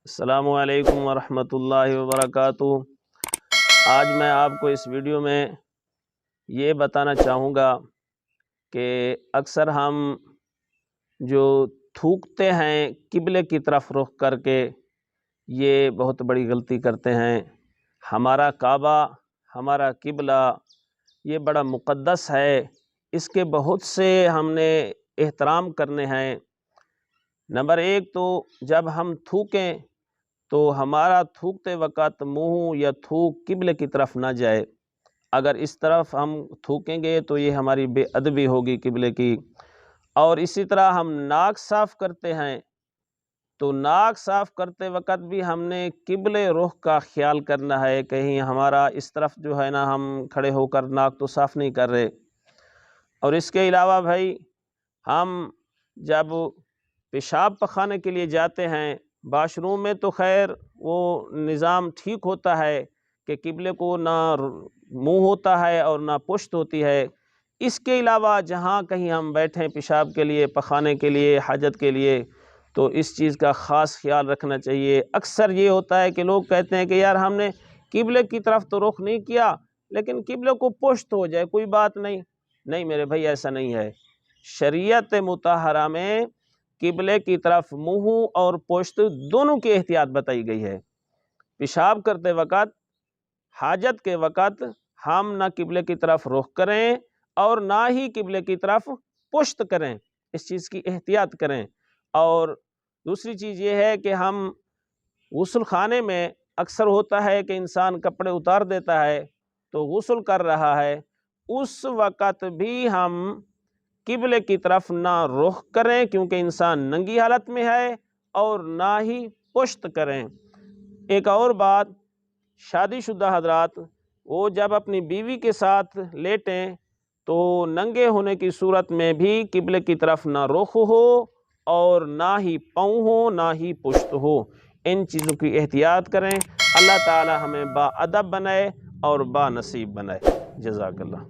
السلام علیکم ورحمۃ اللہ وبرکاتہ۔ آج میں آپ کو اس ویڈیو میں یہ بتانا چاہوں گا کہ اکثر ہم جو تھوکتے ہیں قبلے کی طرف رخ کر کے، یہ بہت بڑی غلطی کرتے ہیں۔ ہمارا کعبہ، ہمارا قبلہ یہ بڑا مقدس ہے، اس کے بہت سے ہم نے احترام کرنے ہیں۔ نمبر ایک تو جب ہم تھوکیں تو ہمارا تھوکتے وقت منہ یا تھوک قبلے کی طرف نہ جائے۔ اگر اس طرف ہم تھوکیں گے تو یہ ہماری بے ادبی ہوگی قبلے کی۔ اور اسی طرح ہم ناک صاف کرتے ہیں تو ناک صاف کرتے وقت بھی ہم نے قبلے رخ کا خیال کرنا ہے، کہیں ہمارا اس طرف جو ہے نا ہم کھڑے ہو کر ناک تو صاف نہیں کر رہے۔ اور اس کے علاوہ بھائی، ہم جب پیشاب پخانے کے لیے جاتے ہیں واش روم میں تو خیر وہ نظام ٹھیک ہوتا ہے کہ قبلے کو نہ منہ ہوتا ہے اور نہ پشت ہوتی ہے۔ اس کے علاوہ جہاں کہیں ہم بیٹھیں پیشاب کے لیے، پخانے کے لیے، حاجت کے لیے، تو اس چیز کا خاص خیال رکھنا چاہیے۔ اکثر یہ ہوتا ہے کہ لوگ کہتے ہیں کہ یار ہم نے قبلے کی طرف تو رخ نہیں کیا لیکن قبلے کو پشت ہو جائے کوئی بات نہیں۔ نہیں میرے بھائی، ایسا نہیں ہے۔ شریعت مطہرہ میں قبلے کی طرف منہ اور پشت دونوں کی احتیاط بتائی گئی ہے۔ پیشاب کرتے وقت، حاجت کے وقت ہم نہ قبلے کی طرف رخ کریں اور نہ ہی قبلے کی طرف پشت کریں، اس چیز کی احتیاط کریں۔ اور دوسری چیز یہ ہے کہ ہم غسل خانے میں اکثر ہوتا ہے کہ انسان کپڑے اتار دیتا ہے تو غسل کر رہا ہے، اس وقت بھی ہم قبلے کی طرف نہ رخ کریں کیونکہ انسان ننگی حالت میں ہے، اور نہ ہی پشت کریں۔ ایک اور بات، شادی شدہ حضرات وہ جب اپنی بیوی کے ساتھ لیٹیں تو ننگے ہونے کی صورت میں بھی قبلے کی طرف نہ رخ ہو اور نہ ہی پاؤں ہو نہ ہی پشت ہو۔ ان چیزوں کی احتیاط کریں۔ اللہ تعالی ہمیں با ادب بنائے اور با نصیب بنائے۔ جزاک اللہ۔